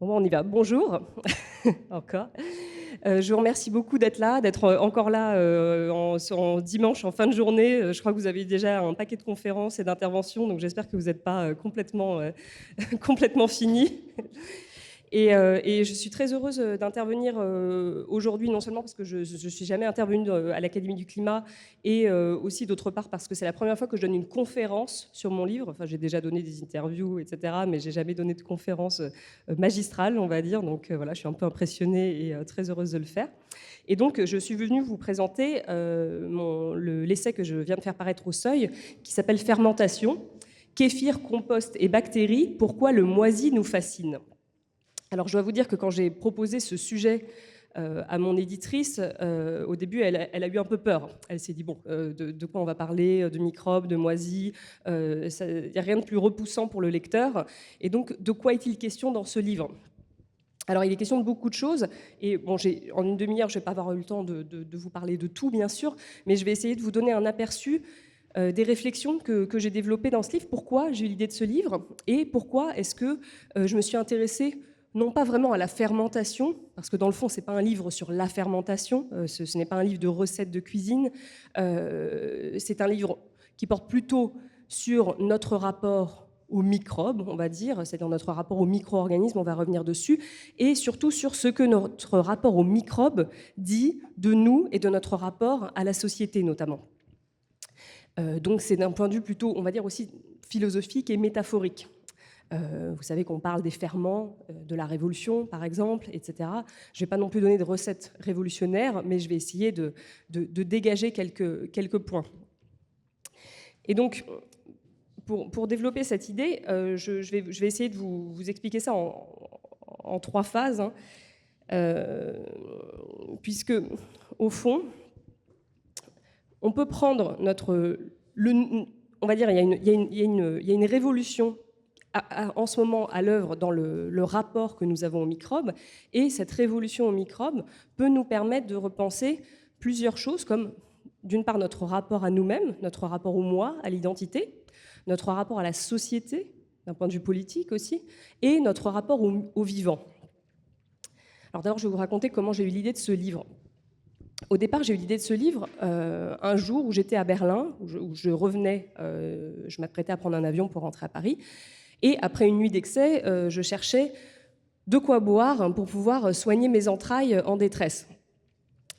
Bon, on y va. Bonjour, encore. Je vous remercie beaucoup d'être là, d'être encore là en dimanche, en fin de journée. Je crois que vous avez déjà un paquet de conférences et d'interventions, donc j'espère que vous n'êtes pas complètement, complètement finis. Et je suis très heureuse d'intervenir aujourd'hui, non seulement parce que je ne suis jamais intervenue à l'Académie du climat, et aussi d'autre part parce que c'est la première fois que je donne une conférence sur mon livre. Enfin, j'ai déjà donné des interviews, etc., mais j'ai jamais donné de conférence magistrale, on va dire. Donc voilà, je suis un peu impressionnée et très heureuse de le faire. Et donc, je suis venue vous présenter l'essai que je viens de faire paraître au Seuil, qui s'appelle Fermentation, kéfir, compost et bactéries, pourquoi le moisi nous fascine. Alors, je dois vous dire que quand j'ai proposé ce sujet à mon éditrice, au début, elle a eu un peu peur. Elle s'est dit, bon, de quoi on va parler? De microbes, de moisis, il n'y a rien de plus repoussant pour le lecteur. Et donc, de quoi est-il question dans ce livre? Alors, il est question de beaucoup de choses. Et bon, en une demi-heure, je ne vais pas avoir eu le temps de vous parler de tout, bien sûr, mais je vais essayer de vous donner un aperçu des réflexions que j'ai développées dans ce livre. Pourquoi j'ai eu l'idée de ce livre? Et pourquoi est-ce que je me suis intéressée non pas vraiment à la fermentation, parce que dans le fond, ce n'est pas un livre sur la fermentation, ce n'est pas un livre de recettes de cuisine, c'est un livre qui porte plutôt sur notre rapport aux microbes, on va dire, c'est-à-dire notre rapport aux micro-organismes, on va revenir dessus, et surtout sur ce que notre rapport aux microbes dit de nous et de notre rapport à la société notamment. Donc c'est d'un point de vue plutôt, on va dire aussi philosophique et métaphorique. Vous savez qu'on parle des ferments de la Révolution, par exemple, etc. Je ne vais pas non plus donner de recettes révolutionnaires, mais je vais essayer de dégager quelques points. Et donc, pour développer cette idée, je vais essayer de vous expliquer ça en trois phases, hein, puisque, au fond, on peut prendre on va dire, il y a une révolution en ce moment à l'œuvre dans le rapport que nous avons aux microbes, et cette révolution aux microbes peut nous permettre de repenser plusieurs choses, comme d'une part notre rapport à nous-mêmes, notre rapport au moi, à l'identité, notre rapport à la société, d'un point de vue politique aussi, et notre rapport au vivant. Alors d'abord, je vais vous raconter comment j'ai eu l'idée de ce livre. Au départ, j'ai eu l'idée de ce livre un jour où j'étais à Berlin, où je revenais, je m'apprêtais à prendre un avion pour rentrer à Paris, et après une nuit d'excès, je cherchais de quoi boire pour pouvoir soigner mes entrailles en détresse.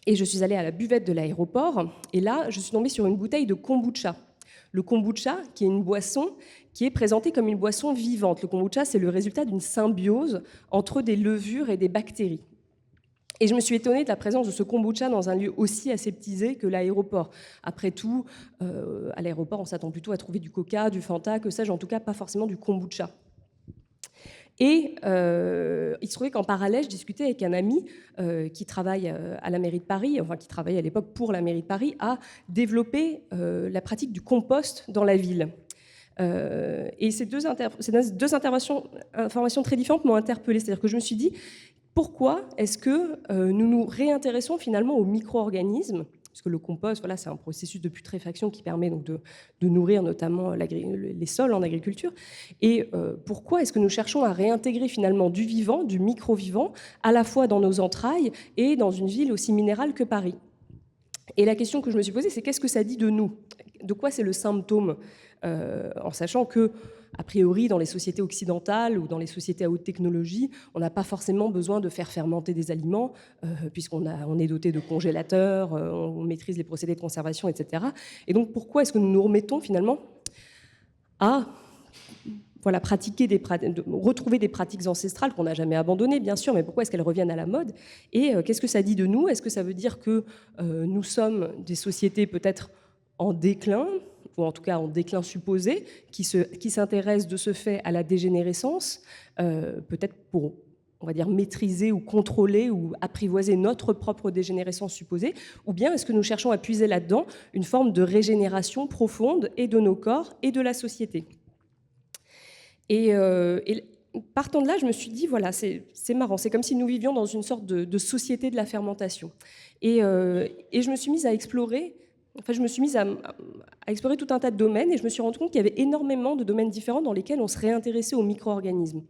Et je suis allée à la buvette de l'aéroport, et là, je suis tombée sur une bouteille de kombucha. Le kombucha, qui est une boisson qui est présentée comme une boisson vivante. Le kombucha, c'est le résultat d'une symbiose entre des levures et des bactéries. Et je me suis étonnée de la présence de ce kombucha dans un lieu aussi aseptisé que l'aéroport. Après tout, à l'aéroport, on s'attend plutôt à trouver du coca, du Fanta, que sais-je, en tout cas pas forcément du kombucha. Et il se trouvait qu'en parallèle, je discutais avec un ami qui travaille à la mairie de Paris, enfin qui travaillait à l'époque pour la mairie de Paris, à développer la pratique du compost dans la ville. Et ces deux informations très différentes m'ont interpellée. C'est-à-dire que je me suis dit, pourquoi est-ce que nous nous réintéressons finalement aux micro-organismes? Parce que le compost, voilà, c'est un processus de putréfaction qui permet donc de nourrir notamment les sols en agriculture. Et pourquoi est-ce que nous cherchons à réintégrer finalement du vivant, du micro-vivant, à la fois dans nos entrailles et dans une ville aussi minérale que Paris? Et la question que je me suis posée, c'est qu'est-ce que ça dit de nous? De quoi c'est le symptôme? En sachant que, a priori, dans les sociétés occidentales ou dans les sociétés à haute technologie, on n'a pas forcément besoin de faire fermenter des aliments, puisqu'on est doté de congélateurs, on maîtrise les procédés de conservation, etc. Et donc, pourquoi est-ce que nous nous remettons finalement à retrouver des pratiques ancestrales qu'on n'a jamais abandonnées, bien sûr, mais pourquoi est-ce qu'elles reviennent à la mode? Et qu'est-ce que ça dit de nous? Est-ce que ça veut dire que nous sommes des sociétés peut-être en déclin, ou en tout cas en déclin supposé, qui s'intéressent de ce fait à la dégénérescence, peut-être pour, on va dire, maîtriser ou contrôler ou apprivoiser notre propre dégénérescence supposée, ou bien est-ce que nous cherchons à puiser là-dedans une forme de régénération profonde et de nos corps et de la société? Et partant de là, je me suis dit, voilà, c'est marrant, c'est comme si nous vivions dans une sorte de société de la fermentation. Et je me suis mise à explorer, je me suis mise à explorer tout un tas de domaines, et je me suis rendu compte qu'il y avait énormément de domaines différents dans lesquels on se réintéressait aux micro-organismes.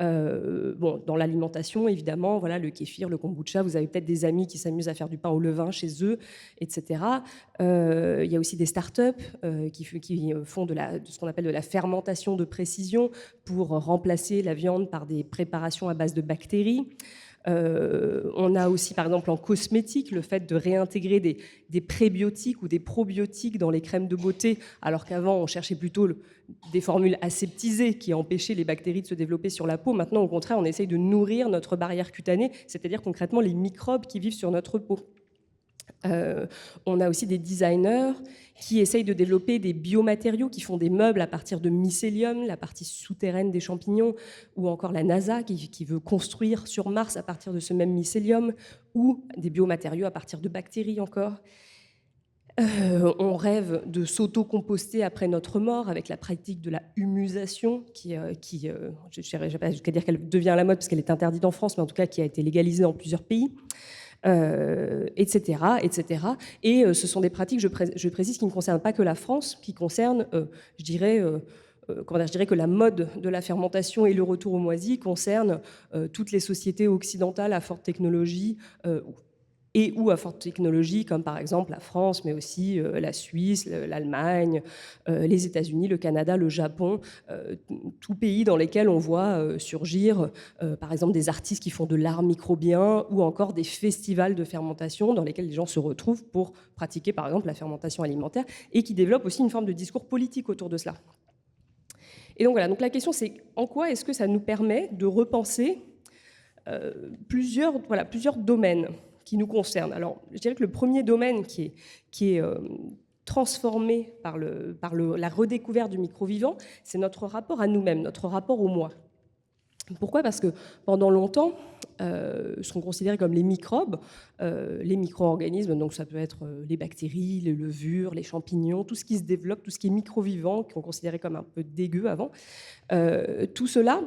Bon, dans l'alimentation, évidemment, voilà, le kéfir, le kombucha, vous avez peut-être des amis qui s'amusent à faire du pain au levain chez eux, etc. Il y a aussi des startups qui font de ce qu'on appelle de la fermentation de précision pour remplacer la viande par des préparations à base de bactéries. On a aussi, par exemple, en cosmétique, le fait de réintégrer des prébiotiques ou des probiotiques dans les crèmes de beauté, alors qu'avant, on cherchait plutôt des formules aseptisées qui empêchaient les bactéries de se développer sur la peau. Maintenant, au contraire, on essaye de nourrir notre barrière cutanée, c'est-à-dire concrètement les microbes qui vivent sur notre peau. On a aussi des designers qui essayent de développer des biomatériaux, qui font des meubles à partir de mycélium, la partie souterraine des champignons, ou encore la NASA qui veut construire sur Mars à partir de ce même mycélium, ou des biomatériaux à partir de bactéries encore. On rêve de s'auto-composter après notre mort avec la pratique de la humusation je ne vais pas jusqu'à dire qu'elle devient à la mode parce qu'elle est interdite en France, mais en tout cas qui a été légalisée dans plusieurs pays. Etc., etc. Et ce sont des pratiques, je précise, qui ne concernent pas que la France, qui concernent, je dirais que la mode de la fermentation et le retour aux moisis concernent toutes les sociétés occidentales à forte technologie et ou à forte technologie, comme par exemple la France, mais aussi la Suisse, l'Allemagne, les États-Unis, le Canada, le Japon, tout pays dans lesquels on voit surgir, par exemple, des artistes qui font de l'art microbien ou encore des festivals de fermentation dans lesquels les gens se retrouvent pour pratiquer, par exemple, la fermentation alimentaire et qui développent aussi une forme de discours politique autour de cela. Et donc voilà, donc la question c'est en quoi est-ce que ça nous permet de repenser plusieurs domaines qui nous concernent. Alors, je dirais que le premier domaine qui est transformé par la redécouverte du micro-vivant, c'est notre rapport à nous-mêmes, notre rapport au moi. Pourquoi ? Parce que pendant longtemps, ce qu'on considérait comme les microbes, les micro-organismes, donc ça peut être les bactéries, les levures, les champignons, tout ce qui se développe, tout ce qui est micro-vivant, qu'on considérait comme un peu dégueu avant, tout cela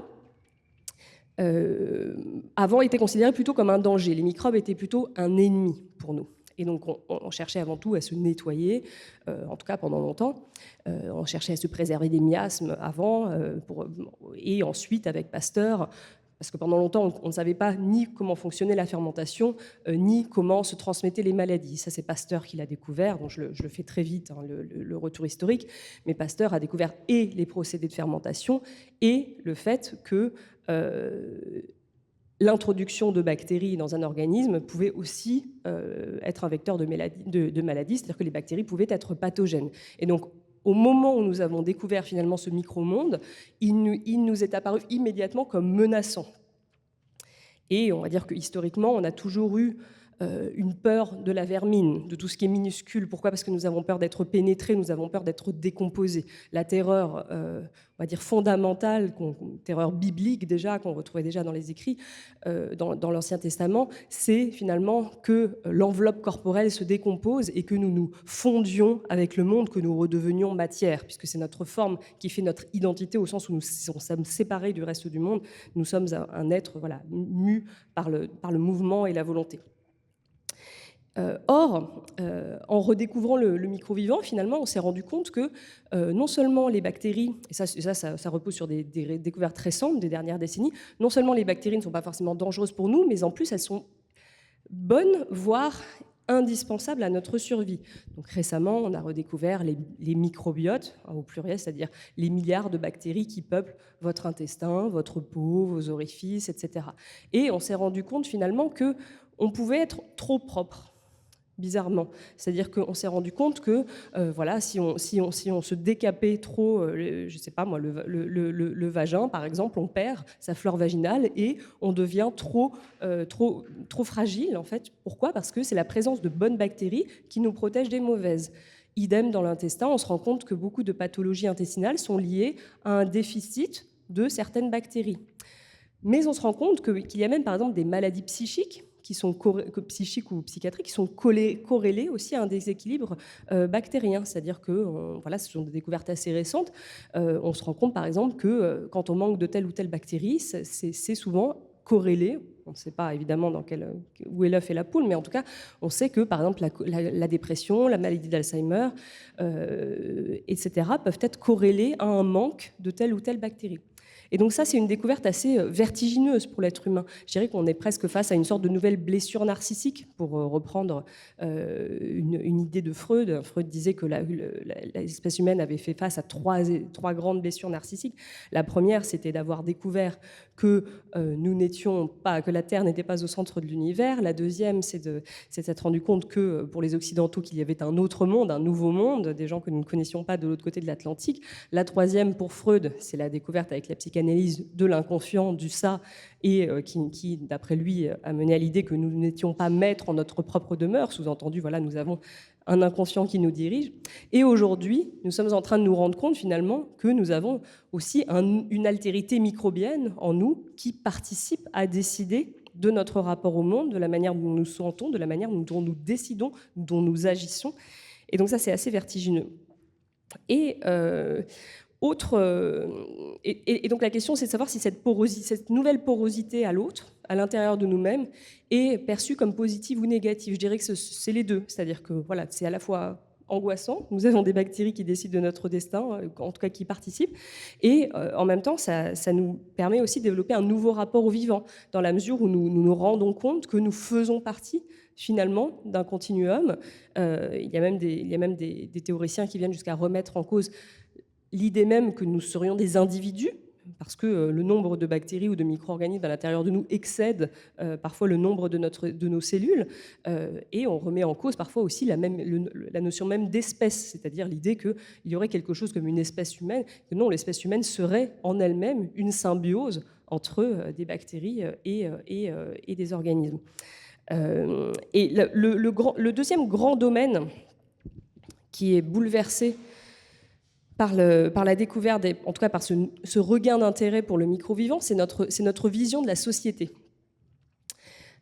avant était considéré plutôt comme un danger. Les microbes étaient plutôt un ennemi pour nous. Et donc on cherchait avant tout à se nettoyer, en tout cas pendant longtemps. On cherchait à se préserver des miasmes avant, et ensuite avec Pasteur, parce que pendant longtemps on ne savait pas ni comment fonctionnait la fermentation, ni comment se transmettaient les maladies. Ça c'est Pasteur qui l'a découvert, donc je le fais très vite, hein, le retour historique. Mais Pasteur a découvert et les procédés de fermentation et le fait que l'introduction de bactéries dans un organisme pouvait aussi être un vecteur de maladie, c'est-à-dire que les bactéries pouvaient être pathogènes. Et donc, au moment où nous avons découvert finalement ce micro-monde, il nous est apparu immédiatement comme menaçant. Et on va dire que historiquement, on a toujours eu une peur de la vermine, de tout ce qui est minuscule. Pourquoi ? Parce que nous avons peur d'être pénétrés, nous avons peur d'être décomposés. La terreur, on va dire fondamentale, terreur biblique déjà, qu'on retrouvait déjà dans les écrits, dans l'Ancien Testament, c'est finalement que l'enveloppe corporelle se décompose et que nous nous fondions avec le monde, que nous redevenions matière, puisque c'est notre forme qui fait notre identité, au sens où nous sommes séparés du reste du monde. Nous sommes un être mu par le mouvement et la volonté. Or, en redécouvrant le micro-vivant, finalement, on s'est rendu compte que non seulement les bactéries, et ça repose sur des découvertes récentes des dernières décennies, non seulement les bactéries ne sont pas forcément dangereuses pour nous, mais en plus elles sont bonnes, voire indispensables à notre survie. Donc récemment, on a redécouvert les microbiotes, au pluriel, c'est-à-dire les milliards de bactéries qui peuplent votre intestin, votre peau, vos orifices, etc. Et on s'est rendu compte finalement qu'on pouvait être trop propre. Bizarrement, c'est-à-dire qu'on s'est rendu compte que si on se décapait trop, je sais pas moi, le vagin par exemple, on perd sa flore vaginale et on devient trop fragile en fait. Pourquoi ? Parce que c'est la présence de bonnes bactéries qui nous protège des mauvaises. Idem dans l'intestin, on se rend compte que beaucoup de pathologies intestinales sont liées à un déficit de certaines bactéries. Mais on se rend compte qu'il y a même par exemple des maladies psychiques psychiques ou psychiatriques, qui sont corrélés aussi à un déséquilibre bactérien. C'est-à-dire que, ce sont des découvertes assez récentes. On se rend compte, par exemple, que quand on manque de telle ou telle bactérie, c'est souvent corrélé. On ne sait pas évidemment où est l'œuf et la poule, mais en tout cas, on sait que, par exemple, la dépression, la maladie d'Alzheimer, etc., peuvent être corrélées à un manque de telle ou telle bactérie. Et donc ça, c'est une découverte assez vertigineuse pour l'être humain. Je dirais qu'on est presque face à une sorte de nouvelle blessure narcissique, pour reprendre une idée de Freud. Freud disait que l'espèce humaine avait fait face à trois grandes blessures narcissiques. La première, c'était d'avoir découvert que nous n'étions pas, que la Terre n'était pas au centre de l'univers. La deuxième, c'est s'être rendu compte que pour les Occidentaux, qu'il y avait un autre monde, un nouveau monde, des gens que nous ne connaissions pas de l'autre côté de l'Atlantique. La troisième, pour Freud, c'est la découverte avec la psychanalyse de l'inconscient, du ça, et qui, d'après lui, a mené à l'idée que nous n'étions pas maîtres en notre propre demeure. Sous-entendu, voilà, nous avons un inconscient qui nous dirige. Et aujourd'hui, nous sommes en train de nous rendre compte finalement que nous avons aussi une altérité microbienne en nous qui participe à décider de notre rapport au monde, de la manière dont nous nous sentons, de la manière dont nous décidons, dont nous agissons. Et donc ça, c'est assez vertigineux. Et donc la question, c'est de savoir si cette nouvelle porosité à l'autre, à l'intérieur de nous-mêmes, est perçue comme positive ou négative. Je dirais que c'est les deux. C'est-à-dire que voilà, c'est à la fois angoissant, nous avons des bactéries qui décident de notre destin, en tout cas qui participent, et en même temps, ça nous permet aussi de développer un nouveau rapport au vivant, dans la mesure où nous nous rendons compte que nous faisons partie finalement d'un continuum. Il y a même des théoriciens qui viennent jusqu'à remettre en cause l'idée même que nous serions des individus, parce que le nombre de bactéries ou de micro-organismes à l'intérieur de nous excède parfois le nombre de nos cellules, et on remet en cause parfois aussi la notion même d'espèce, c'est-à-dire l'idée qu'il y aurait quelque chose comme une espèce humaine, que non, l'espèce humaine serait en elle-même une symbiose entre des bactéries et des organismes. Et le deuxième grand domaine qui est bouleversé par la découverte, en tout cas par ce regain d'intérêt pour le micro-vivant, c'est notre vision de la société.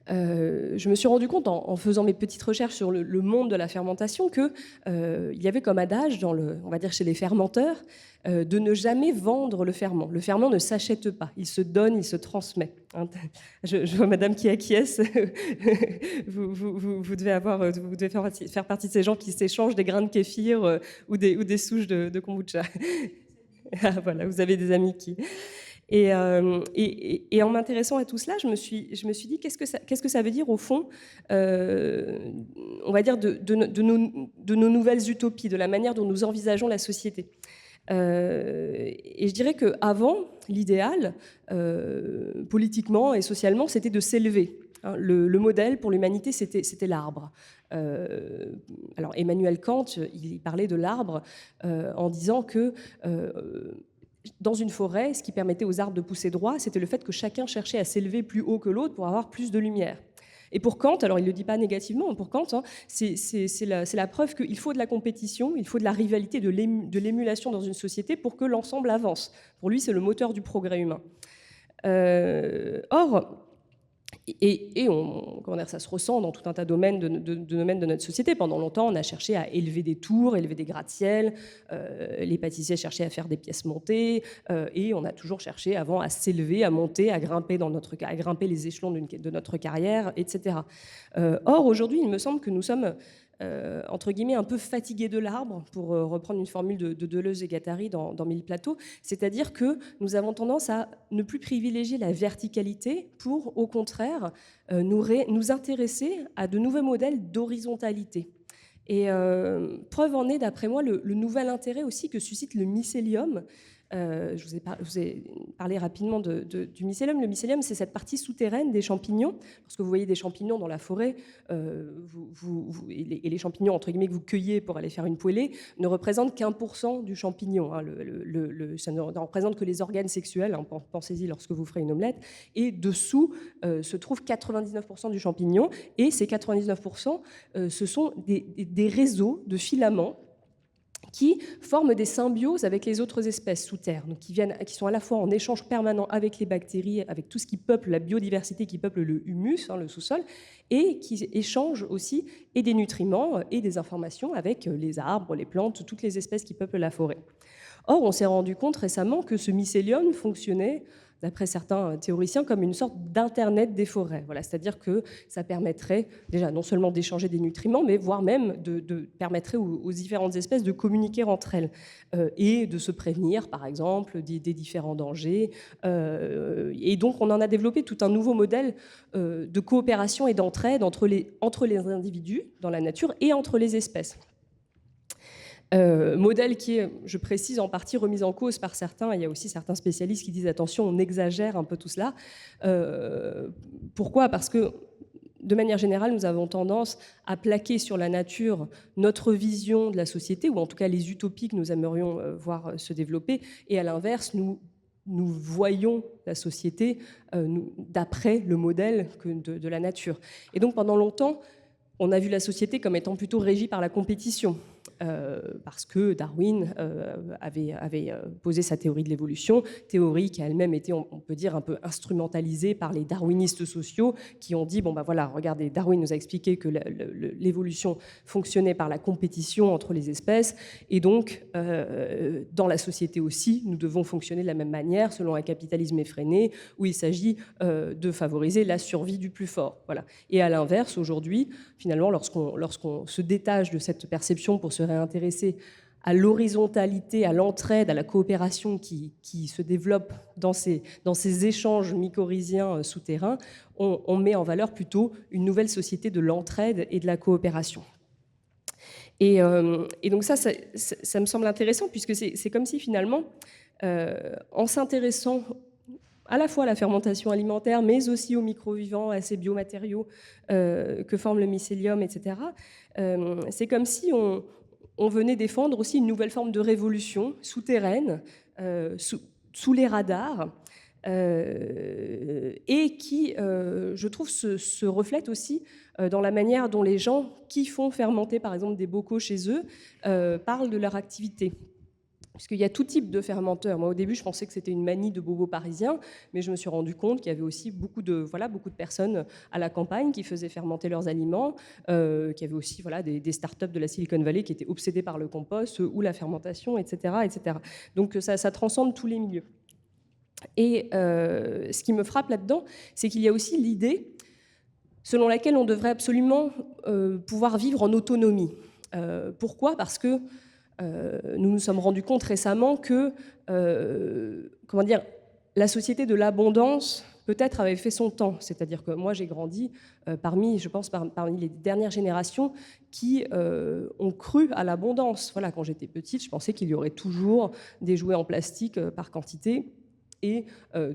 Je me suis rendu compte en faisant mes petites recherches sur le monde de la fermentation qu'il y avait comme adage, on va dire chez les fermenteurs, de ne jamais vendre le ferment. Le ferment ne s'achète pas, il se donne, il se transmet. Je vois madame qui acquiesce. vous devez faire partie de ces gens qui s'échangent des grains de kéfir ou des souches de kombucha. Ah, voilà, vous avez des amis qui... Et en m'intéressant à tout cela, je me suis dit qu'est-ce que ça veut dire au fond, on va dire de nos nouvelles utopies, de la manière dont nous envisageons la société. Et je dirais qu'avant, l'idéal, politiquement et socialement, c'était de s'élever. Le modèle pour l'humanité, c'était l'arbre. Alors Emmanuel Kant, il parlait de l'arbre en disant que dans une forêt, ce qui permettait aux arbres de pousser droit, c'était le fait que chacun cherchait à s'élever plus haut que l'autre pour avoir plus de lumière. Et pour Kant, alors il ne le dit pas négativement, pour Kant, c'est la preuve qu'il faut de la compétition, il faut de la rivalité, de l'émulation dans une société pour que l'ensemble avance. Pour lui, c'est le moteur du progrès humain. Or, ça se ressent dans tout un tas de domaines de notre société. Pendant longtemps, on a cherché à élever des tours, élever des gratte-ciel. Les pâtissiers cherchaient à faire des pièces montées. Et on a toujours cherché avant à s'élever, à monter, à grimper les échelons de notre carrière, etc. Or, aujourd'hui, il me semble que nous sommes entre guillemets un peu fatigués de l'arbre, pour reprendre une formule de Deleuze et Guattari dans Mille plateaux, c'est-à-dire que nous avons tendance à ne plus privilégier la verticalité pour, au contraire, nous intéresser à de nouveaux modèles d'horizontalité. Et preuve en est, d'après moi, le nouvel intérêt aussi que suscite le mycélium. Je vous ai parlé rapidement du mycélium. Le mycélium, c'est cette partie souterraine des champignons. Lorsque vous voyez des champignons dans la forêt, et les champignons entre guillemets que vous cueillez pour aller faire une poêlée ne représentent qu'1% du champignon. Ça ne représente que les organes sexuels. Pensez-y lorsque vous ferez une omelette. Et dessous se trouve 99% du champignon. Et ces 99%, ce sont des réseaux de filaments qui forment des symbioses avec les autres espèces sous terre, donc qui sont à la fois en échange permanent avec les bactéries, avec tout ce qui peuple la biodiversité, qui peuple le humus, le sous-sol, et qui échangent aussi et des nutriments et des informations avec les arbres, les plantes, toutes les espèces qui peuplent la forêt. Or, on s'est rendu compte récemment que ce mycélium fonctionnait d'après certains théoriciens, comme une sorte d'Internet des forêts. Voilà, c'est-à-dire que ça permettrait déjà non seulement d'échanger des nutriments, mais voire même permettrait aux différentes espèces de communiquer entre elles et de se prévenir, par exemple, des différents dangers. Et donc, on en a développé tout un nouveau modèle de coopération et d'entraide entre les individus dans la nature et entre les espèces. Modèle qui est, je précise, en partie remis en cause par certains. Il y a aussi certains spécialistes qui disent attention, on exagère un peu tout cela. Pourquoi ? Parce que de manière générale, nous avons tendance à plaquer sur la nature notre vision de la société, ou en tout cas les utopies que nous aimerions voir se développer, et à l'inverse, nous voyons la société d'après le modèle de la nature. Et donc pendant longtemps, on a vu la société comme étant plutôt régie par la compétition. Parce que Darwin avait posé sa théorie de l'évolution, théorie qui a elle-même été, on peut dire, un peu instrumentalisée par les darwinistes sociaux qui ont dit, bon ben voilà, regardez, Darwin nous a expliqué que l'évolution fonctionnait par la compétition entre les espèces, et donc dans la société aussi, nous devons fonctionner de la même manière, selon un capitalisme effréné, où il s'agit de favoriser la survie du plus fort. Voilà. Et à l'inverse, aujourd'hui, finalement, lorsqu'on se détache de cette perception pour se réintéresser à l'horizontalité, à l'entraide, à la coopération qui se développe dans ces échanges mycorhiziens souterrains, on met en valeur plutôt une nouvelle société de l'entraide et de la coopération. Et donc ça me semble intéressant, puisque c'est comme si finalement, en s'intéressant à la fois à la fermentation alimentaire, mais aussi aux micro-vivants, à ces biomatériaux que forme le mycélium, etc., c'est comme si on venait défendre aussi une nouvelle forme de révolution souterraine, sous les radars, et qui, je trouve, se reflète aussi dans la manière dont les gens qui font fermenter, par exemple, des bocaux chez eux, parlent de leur activité. Puisqu'il y a tout type de fermenteurs. Moi, au début, je pensais que c'était une manie de bobos parisiens, mais je me suis rendu compte qu'il y avait aussi beaucoup de personnes à la campagne qui faisaient fermenter leurs aliments, qu'il y avait aussi des startups de la Silicon Valley qui étaient obsédées par le compost ou la fermentation, etc. etc. Donc ça transcende tous les milieux. Et ce qui me frappe là-dedans, c'est qu'il y a aussi l'idée selon laquelle on devrait absolument pouvoir vivre en autonomie. Pourquoi ? Parce que nous nous sommes rendus compte récemment que la société de l'abondance peut-être avait fait son temps. C'est-à-dire que moi, j'ai grandi parmi les dernières générations qui ont cru à l'abondance. Voilà, quand j'étais petite, je pensais qu'il y aurait toujours des jouets en plastique par quantité et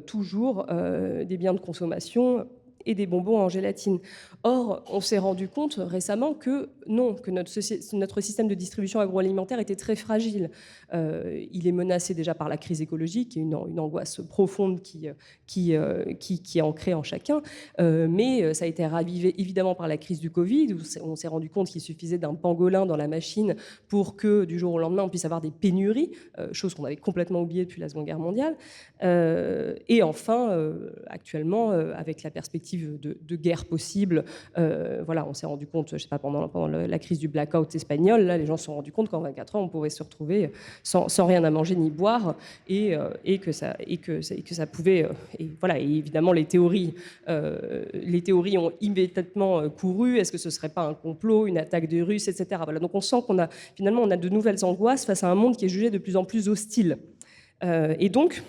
toujours des biens de consommation et des bonbons en gélatine. Or, on s'est rendu compte récemment que non, que notre système de distribution agroalimentaire était très fragile. Il est menacé déjà par la crise écologique, qui est une angoisse profonde qui est ancrée en chacun, mais ça a été ravivé évidemment par la crise du Covid, où on s'est rendu compte qu'il suffisait d'un pangolin dans la machine pour que du jour au lendemain on puisse avoir des pénuries, chose qu'on avait complètement oubliée depuis la Seconde Guerre mondiale. Et enfin, actuellement, avec la perspective de guerre possible, on s'est rendu compte, je ne sais pas, pendant la crise du blackout espagnol, là, les gens se sont rendus compte qu'en 24 heures, on pouvait se retrouver sans rien à manger ni boire, et que ça pouvait... Et évidemment, les théories ont immédiatement couru. Est-ce que ce ne serait pas un complot, une attaque des Russes, etc. Voilà, donc on sent qu'on a de nouvelles angoisses face à un monde qui est jugé de plus en plus hostile. Et donc...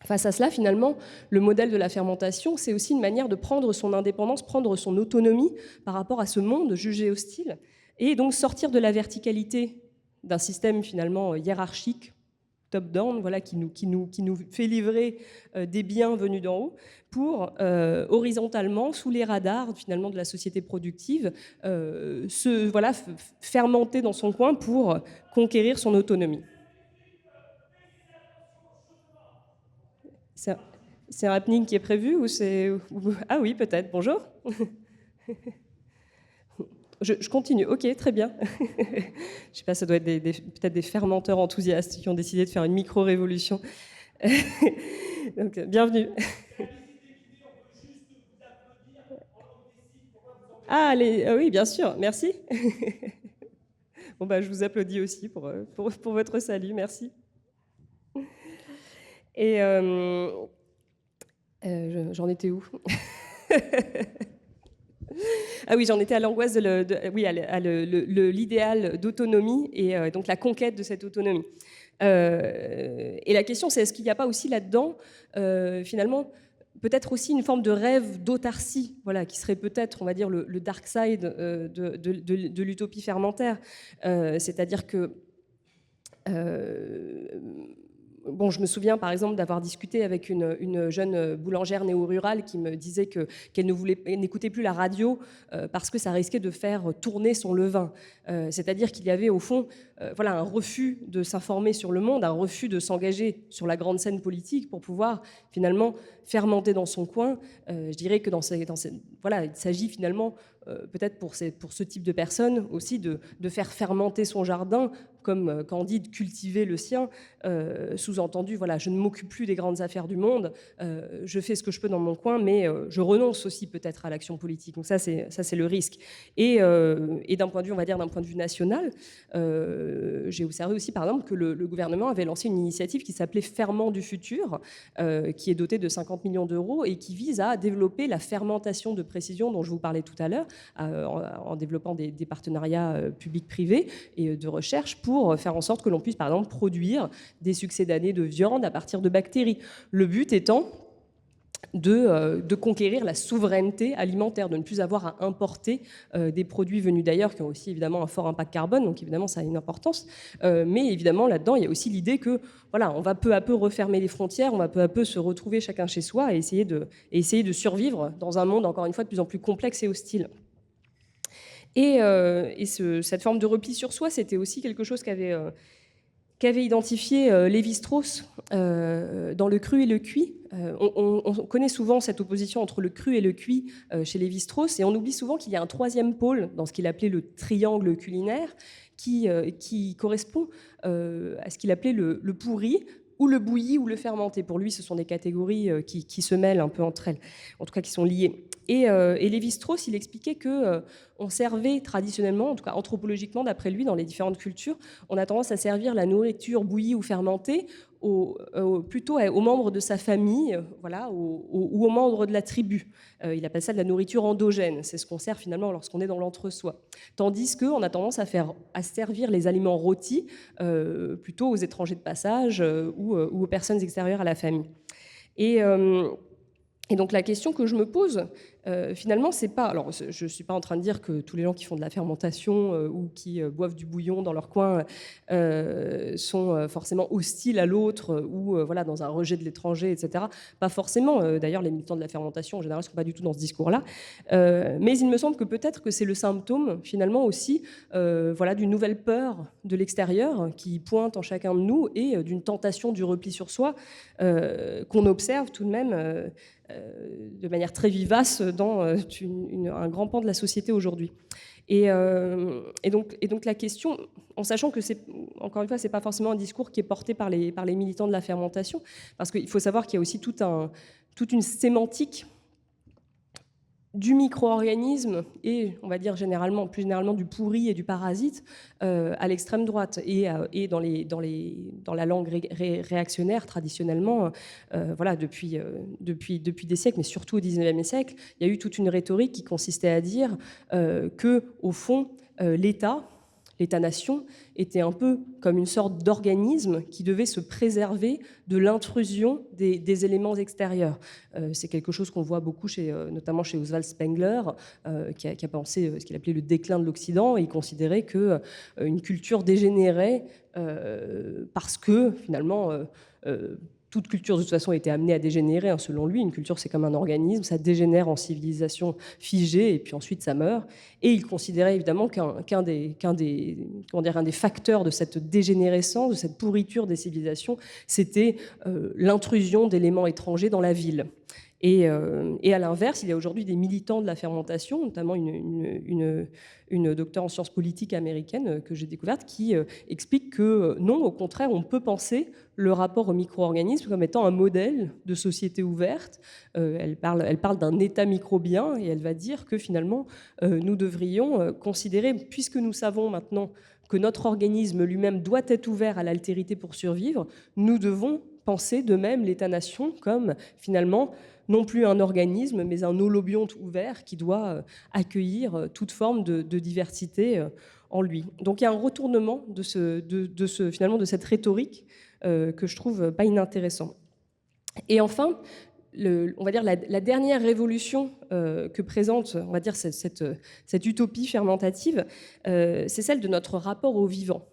Face à cela, finalement, le modèle de la fermentation, c'est aussi une manière de prendre son indépendance, prendre son autonomie par rapport à ce monde jugé hostile, et donc sortir de la verticalité d'un système finalement hiérarchique, top-down, qui nous fait livrer des biens venus d'en haut, pour horizontalement, sous les radars finalement de la société productive, fermenter dans son coin pour conquérir son autonomie. C'est un happening qui est prévu ou c'est... Ah oui, peut-être. Bonjour. Je continue. Ok, très bien. Je ne sais pas, ça doit être peut-être des fermenteurs enthousiastes qui ont décidé de faire une micro-révolution. Donc, bienvenue. Ah, oui, bien sûr. Merci. Bon, je vous applaudis aussi pour votre salut. Merci. Et J'en étais où? Ah oui, j'en étais à l'angoisse oui, à l'idéal d'autonomie et donc la conquête de cette autonomie. Et la question, c'est est-ce qu'il n'y a pas aussi là-dedans, finalement, peut-être aussi une forme de rêve d'autarcie, voilà, qui serait peut-être, on va dire, le dark side de l'utopie fermentaire. C'est-à-dire que bon, je me souviens par exemple d'avoir discuté avec une jeune boulangère néo-rurale qui me disait qu'elle n'écoutait plus la radio parce que ça risquait de faire tourner son levain. C'est-à-dire qu'il y avait au fond voilà, un refus de s'informer sur le monde, un refus de s'engager sur la grande scène politique pour pouvoir finalement fermenter dans son coin. Je dirais que voilà, il s'agit finalement peut-être pour ce type de personnes aussi de faire fermenter son jardin, comme Candide cultiver le sien, sous-entendu, voilà, je ne m'occupe plus des grandes affaires du monde, je fais ce que je peux dans mon coin, mais je renonce aussi peut-être à l'action politique. Donc ça, c'est le risque. Et d'un point de vue, on va dire, d'un point de vue national, j'ai observé aussi, par exemple, que le gouvernement avait lancé une initiative qui s'appelait Ferment du futur, qui est dotée de 50 millions d'euros et qui vise à développer la fermentation de précision dont je vous parlais tout à l'heure, en développant des partenariats publics-privés et de recherche pour faire en sorte que l'on puisse, par exemple, produire des succédanés de viande à partir de bactéries. Le but étant de conquérir la souveraineté alimentaire, de ne plus avoir à importer des produits venus d'ailleurs qui ont aussi évidemment un fort impact carbone, donc évidemment ça a une importance. Mais évidemment là-dedans, il y a aussi l'idée que voilà, on va peu à peu refermer les frontières, on va peu à peu se retrouver chacun chez soi et essayer de survivre dans un monde encore une fois de plus en plus complexe et hostile. Et cette forme de repli sur soi, c'était aussi quelque chose qu'avait identifié Lévi-Strauss dans Le cru et le cuit. On connaît souvent cette opposition entre le cru et le cuit chez Lévi-Strauss, et on oublie souvent qu'il y a un troisième pôle dans ce qu'il appelait le triangle culinaire, qui correspond à ce qu'il appelait le pourri, ou le bouilli, ou le fermenté. Pour lui, ce sont des catégories qui se mêlent un peu entre elles, en tout cas qui sont liées. Et Lévi-Strauss, il expliquait qu'on servait traditionnellement, en tout cas anthropologiquement d'après lui, dans les différentes cultures, on a tendance à servir la nourriture bouillie ou fermentée plutôt aux membres de sa famille, voilà, ou aux membres de la tribu. Il appelle ça de la nourriture endogène. C'est ce qu'on sert finalement lorsqu'on est dans l'entre-soi. Tandis qu'on a tendance à servir les aliments rôtis plutôt aux étrangers de passage ou aux personnes extérieures à la famille. Et donc la question que je me pose, finalement, c'est pas... Alors, je ne suis pas en train de dire que tous les gens qui font de la fermentation ou qui boivent du bouillon dans leur coin sont forcément hostiles à l'autre ou voilà, dans un rejet de l'étranger, etc. Pas forcément. D'ailleurs, les militants de la fermentation, en général, ne sont pas du tout dans ce discours-là. Mais il me semble que peut-être que c'est le symptôme, finalement, aussi voilà, d'une nouvelle peur de l'extérieur qui pointe en chacun de nous et d'une tentation du repli sur soi qu'on observe tout de même de manière très vivace dans un grand pan de la société aujourd'hui. Et donc la question, en sachant que encore une fois, c'est pas forcément un discours qui est porté par les militants de la fermentation, parce qu'il faut savoir qu'il y a aussi toute une sémantique du micro-organisme et, on va dire plus généralement du pourri et du parasite à l'extrême droite et dans la langue réactionnaire traditionnellement, voilà, depuis des siècles, mais surtout au XIXe siècle, il y a eu toute une rhétorique qui consistait à dire que, au fond, l'État-nation était un peu comme une sorte d'organisme qui devait se préserver de l'intrusion des éléments extérieurs. C'est quelque chose qu'on voit beaucoup, notamment chez Oswald Spengler, qui a pensé ce qu'il appelait le déclin de l'Occident, et il considérait qu'une culture dégénérait parce que, finalement, toute culture, de toute façon, était amenée à dégénérer, hein, selon lui. Une culture, c'est comme un organisme, ça dégénère en civilisation figée, et puis ensuite ça meurt. Et il considérait évidemment qu'un des facteurs de cette dégénérescence, de cette pourriture des civilisations, c'était l'intrusion d'éléments étrangers dans la ville. Et à l'inverse, il y a aujourd'hui des militants de la fermentation, notamment une docteure en sciences politiques américaine que j'ai découverte, qui explique que non, au contraire, on peut penser le rapport au micro-organisme comme étant un modèle de société ouverte. Elle parle d'un état microbien et elle va dire que finalement, nous devrions considérer, puisque nous savons maintenant que notre organisme lui-même doit être ouvert à l'altérité pour survivre, nous devons penser de même l'État-nation comme finalement non plus un organisme, mais un holobionte ouvert qui doit accueillir toute forme de diversité en lui. Donc il y a un retournement finalement de cette rhétorique que je trouve pas inintéressant. Et enfin, on va dire la dernière révolution que présente, on va dire, cette utopie fermentative, c'est celle de notre rapport au vivant.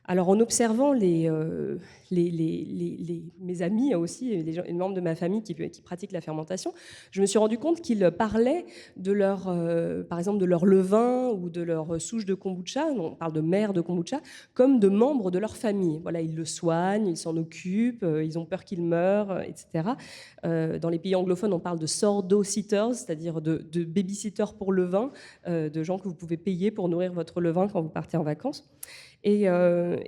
Alors, en observant mes amis aussi, les membres de ma famille qui pratiquent la fermentation, je me suis rendu compte qu'ils parlaient de par exemple, de leur levain ou de leur souche de kombucha, on parle de mère de kombucha, comme de membres de leur famille. Voilà, ils le soignent, ils s'en occupent, ils ont peur qu'il meure, etc. Dans les pays anglophones, on parle de sourdough sitters, c'est-à-dire de babysitters pour levain, de gens que vous pouvez payer pour nourrir votre levain quand vous partez en vacances. Et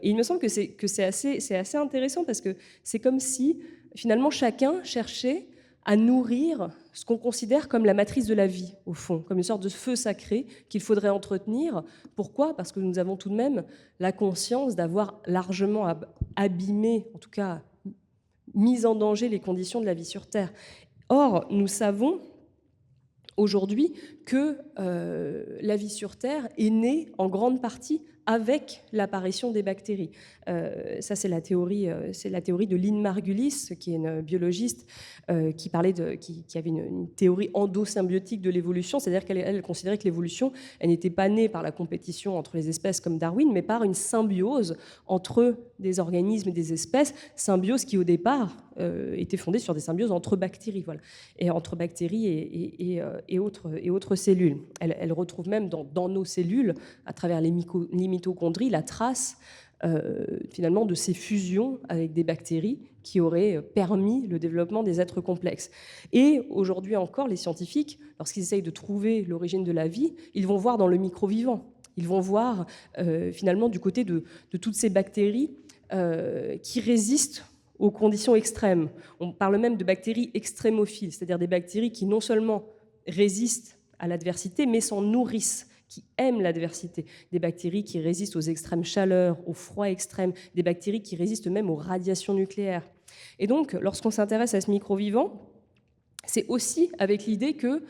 il me semble que c'est assez intéressant parce que c'est comme si finalement chacun cherchait à nourrir ce qu'on considère comme la matrice de la vie, au fond, comme une sorte de feu sacré qu'il faudrait entretenir. Pourquoi ? Parce que nous avons tout de même la conscience d'avoir largement abîmé, en tout cas mis en danger les conditions de la vie sur Terre. Or, nous savons aujourd'hui que la vie sur Terre est née en grande partie avec l'apparition des bactéries. Ça, c'est la théorie de Lynn Margulis, qui est une biologiste qui avait une théorie endosymbiotique de l'évolution, c'est-à-dire qu'elle considérait que l'évolution, elle n'était pas née par la compétition entre les espèces comme Darwin, mais par une symbiose entre des organismes et des espèces, symbiose qui au départ était fondée sur des symbioses entre bactéries, voilà, et entre bactéries et autres cellules. Elle retrouve même dans nos cellules, à travers les mitochondries, la trace finalement de ces fusions avec des bactéries qui auraient permis le développement des êtres complexes. Et aujourd'hui encore, les scientifiques, lorsqu'ils essayent de trouver l'origine de la vie, ils vont voir dans le micro-vivant. Ils vont voir finalement du côté de toutes ces bactéries qui résistent aux conditions extrêmes. On parle même de bactéries extrémophiles, c'est-à-dire des bactéries qui non seulement résistent à l'adversité, mais s'en nourrissent, qui aiment l'adversité, des bactéries qui résistent aux extrêmes chaleurs, au froid extrême, des bactéries qui résistent même aux radiations nucléaires. Et donc, lorsqu'on s'intéresse à ce micro-vivant, c'est aussi avec l'idée que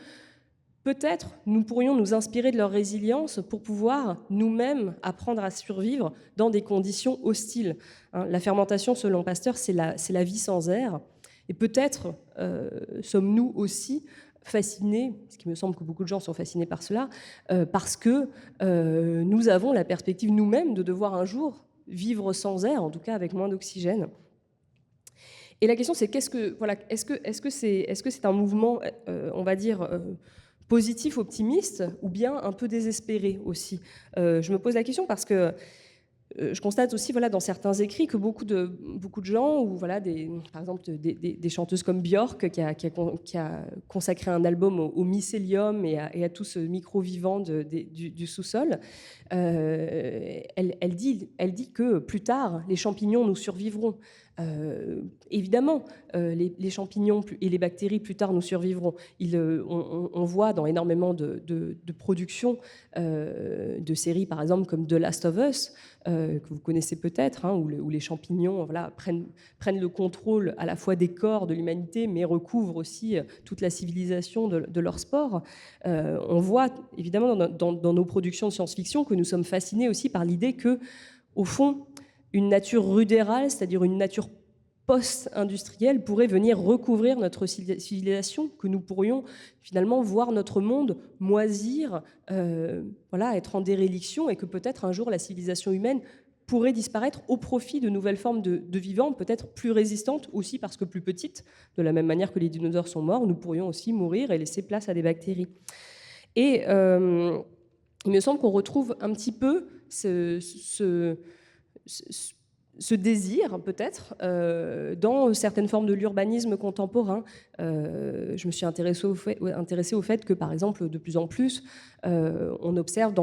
peut-être nous pourrions nous inspirer de leur résilience pour pouvoir nous-mêmes apprendre à survivre dans des conditions hostiles. La fermentation, selon Pasteur, c'est la vie sans air. Et peut-être sommes-nous aussi fascinés, ce qui me semble que beaucoup de gens sont fascinés par cela, parce que nous avons la perspective nous-mêmes de devoir un jour vivre sans air, en tout cas avec moins d'oxygène. Et la question, c'est est-ce que c'est un mouvement, on va dire, positif, optimiste, ou bien un peu désespéré aussi. Je me pose la question parce que je constate aussi dans certains écrits que beaucoup de gens, ou par exemple des chanteuses comme Björk, qui a consacré un album au mycélium et à tout ce micro-vivant du sous-sol, elle dit que plus tard, les champignons nous survivront. Évidemment, les champignons et les bactéries plus tard nous survivront. On voit dans énormément de productions de séries, par exemple comme The Last of Us, que vous connaissez peut-être, où les champignons prennent le contrôle à la fois des corps de l'humanité, mais recouvrent aussi toute la civilisation de leur sport. On voit évidemment dans nos productions de science-fiction que nous sommes fascinés aussi par l'idée que, au fond, une nature rudérale, c'est-à-dire une nature post-industrielle, pourrait venir recouvrir notre civilisation, que nous pourrions finalement voir notre monde moisir, être en déréliction, et que peut-être un jour la civilisation humaine pourrait disparaître au profit de nouvelles formes de vivants, peut-être plus résistantes aussi parce que plus petites. De la même manière que les dinosaures sont morts, nous pourrions aussi mourir et laisser place à des bactéries. Et il me semble qu'on retrouve un petit peu ce désir, peut-être, dans certaines formes de l'urbanisme contemporain. Je me suis intéressée au fait que, par exemple, de plus en plus, on observe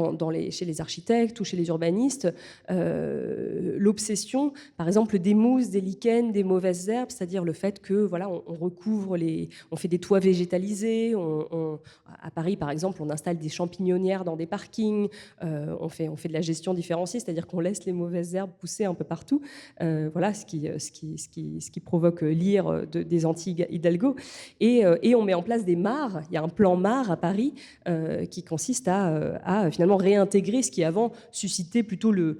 chez les architectes ou chez les urbanistes l'obsession, par exemple, des mousses, des lichens, des mauvaises herbes, c'est-à-dire le fait que on recouvre on fait des toits végétalisés. À Paris, par exemple, on installe des champignonnières dans des parkings. On fait de la gestion différenciée, c'est-à-dire qu'on laisse les mauvaises herbes pousser un peu partout. Ce qui provoque l'ire des anti-Hidalgo. et on met en place des mares. Il y a un plan mare à Paris qui consiste à finalement réintégrer ce qui avant suscitait plutôt le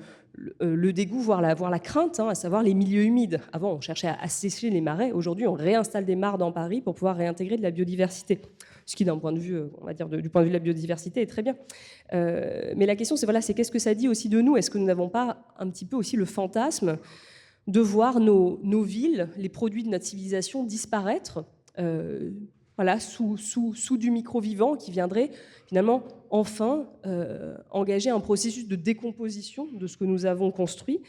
dégoût, voire la crainte, à savoir les milieux humides. Avant, on cherchait à assécher les marais. Aujourd'hui, on réinstalle des mares dans Paris pour pouvoir réintégrer de la biodiversité. Ce qui, d'un point de vue, on va dire, du point de vue de la biodiversité, est très bien. Mais la question, c'est qu'est-ce que ça dit aussi de nous? Est-ce que nous n'avons pas un petit peu aussi le fantasme de voir nos villes, les produits de notre civilisation disparaître sous du micro-vivant qui viendrait finalement enfin engager un processus de décomposition de ce que nous avons construit.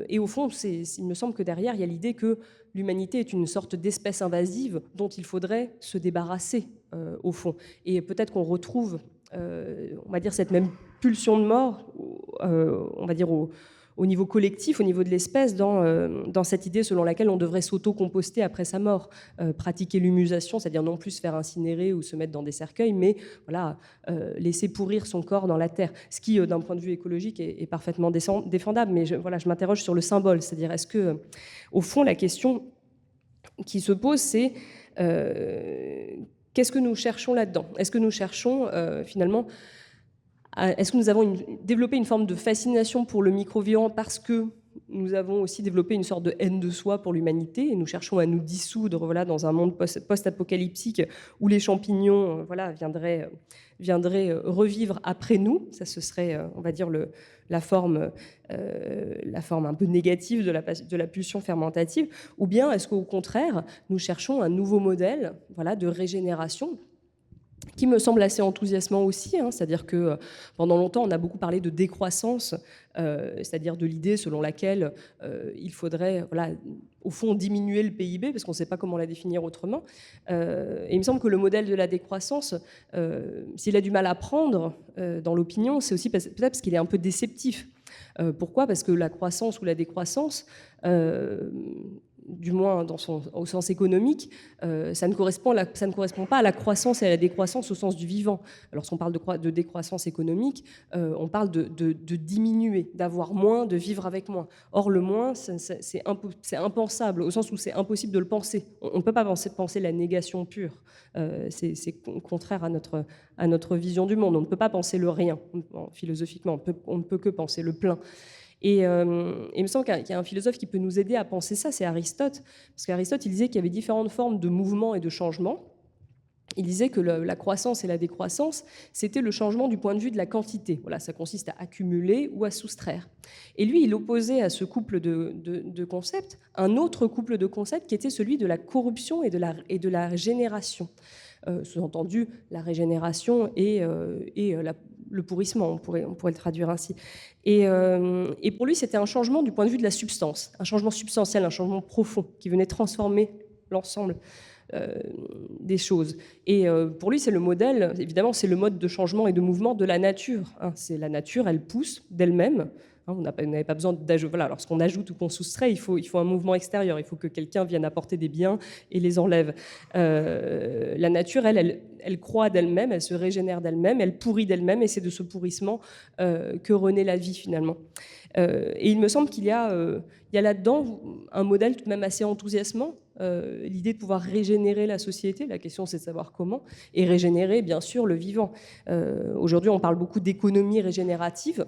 Et au fond, il me semble que derrière, il y a l'idée que l'humanité est une sorte d'espèce invasive dont il faudrait se débarrasser, au fond. Et peut-être qu'on retrouve, on va dire, cette même pulsion de mort, on va dire, au niveau collectif, au niveau de l'espèce, dans cette idée selon laquelle on devrait s'auto-composter après sa mort, pratiquer l'humusation, c'est-à-dire non plus se faire incinérer ou se mettre dans des cercueils, mais voilà, laisser pourrir son corps dans la terre. Ce qui, d'un point de vue écologique, est parfaitement défendable. Mais je m'interroge sur le symbole, c'est-à-dire est-ce que, au fond, la question qui se pose, c'est qu'est-ce que nous cherchons là-dedans? Est-ce que nous cherchons finalement... Est-ce que nous avons développé une forme de fascination pour le micro-vivant parce que nous avons aussi développé une sorte de haine de soi pour l'humanité et nous cherchons à nous dissoudre dans un monde post-apocalyptique où les champignons viendraient revivre après nous? Ça, ce serait, on va dire, la forme un peu négative de la pulsion fermentative. Ou bien est-ce qu'au contraire, nous cherchons un nouveau modèle de régénération qui me semble assez enthousiasmant aussi, c'est-à-dire que pendant longtemps, on a beaucoup parlé de décroissance, c'est-à-dire de l'idée selon laquelle il faudrait, au fond, diminuer le PIB, parce qu'on ne sait pas comment la définir autrement. Et il me semble que le modèle de la décroissance, s'il a du mal à prendre dans l'opinion, c'est aussi peut-être parce qu'il est un peu déceptif. Pourquoi ? Parce que la croissance ou la décroissance... du moins au sens économique, ça ne correspond pas à la croissance et à la décroissance au sens du vivant. Lorsqu'on parle de décroissance économique, on parle de diminuer, d'avoir moins, de vivre avec moins. Or, le moins, c'est impensable, au sens où c'est impossible de le penser. On ne peut pas penser la négation pure. C'est contraire à notre vision du monde. On ne peut pas penser le rien, philosophiquement. On ne peut que penser le plein. Et il me semble qu'il y a un philosophe qui peut nous aider à penser ça, c'est Aristote. Parce qu'Aristote, il disait qu'il y avait différentes formes de mouvement et de changement. Il disait que la croissance et la décroissance, c'était le changement du point de vue de la quantité. Voilà, ça consiste à accumuler ou à soustraire. Et lui, il opposait à ce couple de concepts un autre couple de concepts qui était celui de la corruption et de la génération. Sous-entendu, la régénération et le pourrissement, on pourrait le traduire ainsi. Et pour lui, c'était un changement du point de vue de la substance, un changement substantiel, un changement profond qui venait transformer l'ensemble des choses. Et pour lui, c'est le modèle, évidemment, c'est le mode de changement et de mouvement de la nature. C'est la nature, elle pousse d'elle-même. On n'avait pas besoin d'ajouter. Voilà, lorsqu'on ajoute ou qu'on soustrait, il faut un mouvement extérieur. Il faut que quelqu'un vienne apporter des biens et les enlève. La nature, elle croît d'elle-même, elle se régénère d'elle-même, elle pourrit d'elle-même, et c'est de ce pourrissement que renaît la vie finalement. Et il me semble qu'il y a là-dedans un modèle tout de même assez enthousiasmant. L'idée de pouvoir régénérer la société, la question c'est de savoir comment, et régénérer bien sûr le vivant. Aujourd'hui, on parle beaucoup d'économie régénérative.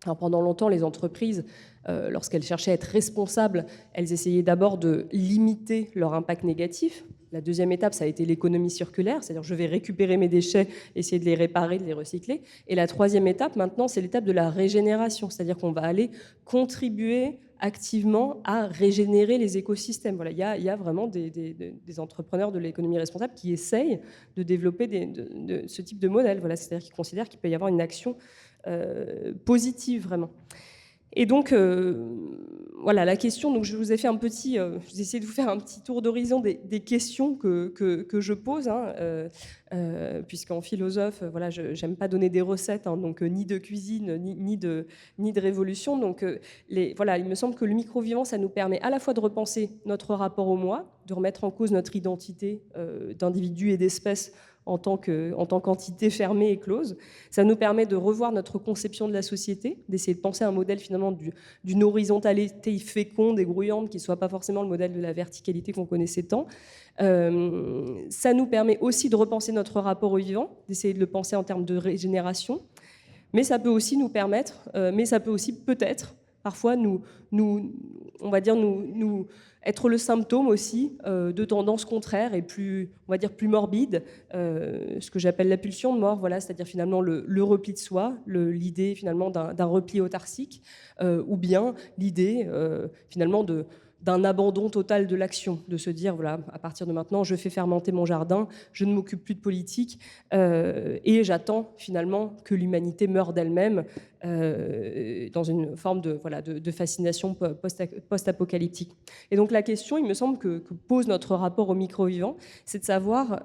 Alors pendant longtemps, les entreprises, lorsqu'elles cherchaient à être responsables, elles essayaient d'abord de limiter leur impact négatif. La deuxième étape, ça a été l'économie circulaire, c'est-à-dire je vais récupérer mes déchets, essayer de les réparer, de les recycler. Et la troisième étape, maintenant, c'est l'étape de la régénération, c'est-à-dire qu'on va aller contribuer activement à régénérer les écosystèmes. Voilà, il y a vraiment des entrepreneurs de l'économie responsable qui essayent de développer ce type de modèle. Voilà, c'est-à-dire qu'ils considèrent qu'il peut y avoir une action positive vraiment. Et donc voilà la question. Donc je vous ai fait j'ai essayé de vous faire un petit tour d'horizon des questions que je pose, puisqu'en philosophe, voilà, j'aime pas donner des recettes, donc ni de cuisine ni de révolution. Donc voilà, il me semble que le micro-vivant, ça nous permet à la fois de repenser notre rapport au moi, de remettre en cause notre identité d'individu et d'espèce en tant qu'entité fermée et close. Ça nous permet de revoir notre conception de la société, d'essayer de penser un modèle finalement d'une horizontalité féconde et grouillante qui ne soit pas forcément le modèle de la verticalité qu'on connaissait tant. Ça nous permet aussi de repenser notre rapport au vivant, d'essayer de le penser en termes de régénération. Mais ça peut aussi nous permettre, mais ça peut aussi peut-être parfois nous être le symptôme aussi de tendances contraires et plus, on va dire, plus morbides, ce que j'appelle la pulsion de mort, voilà, c'est-à-dire finalement le repli de soi, l'idée finalement d'un repli autarcique, ou bien l'idée finalement d'un abandon total de l'action, de se dire, voilà, à partir de maintenant, je fais fermenter mon jardin, je ne m'occupe plus de politique, et j'attends finalement que l'humanité meure d'elle-même dans une forme de fascination post-apocalyptique. Et donc la question, il me semble, que pose notre rapport au micro-vivant, c'est de savoir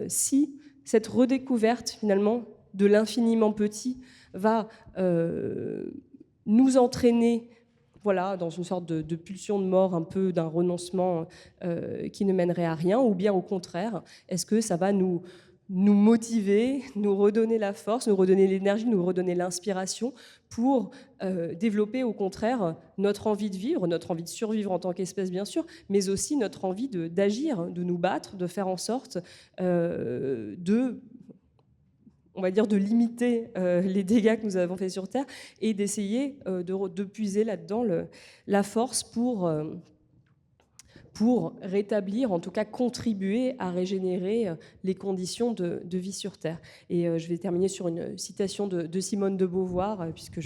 si cette redécouverte finalement de l'infiniment petit va nous entraîner dans une sorte de pulsion de mort, un peu d'un renoncement qui ne mènerait à rien, ou bien au contraire, est-ce que ça va nous motiver, nous redonner la force, nous redonner l'énergie, nous redonner l'inspiration pour développer au contraire notre envie de vivre, notre envie de survivre en tant qu'espèce bien sûr, mais aussi notre envie d'agir, de nous battre, de faire en sorte on va dire, de limiter les dégâts que nous avons faits sur Terre et d'essayer de puiser là-dedans la force pour rétablir, en tout cas contribuer à régénérer les conditions de vie sur Terre. Et je vais terminer sur une citation de Simone de Beauvoir, puisque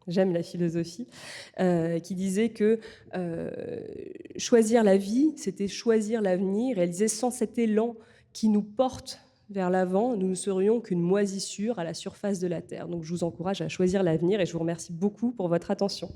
j'aime la philosophie, qui disait que choisir la vie, c'était choisir l'avenir. Et elle disait, sans cet élan qui nous porte vers l'avant, nous ne serions qu'une moisissure à la surface de la Terre. Donc je vous encourage à choisir l'avenir et je vous remercie beaucoup pour votre attention.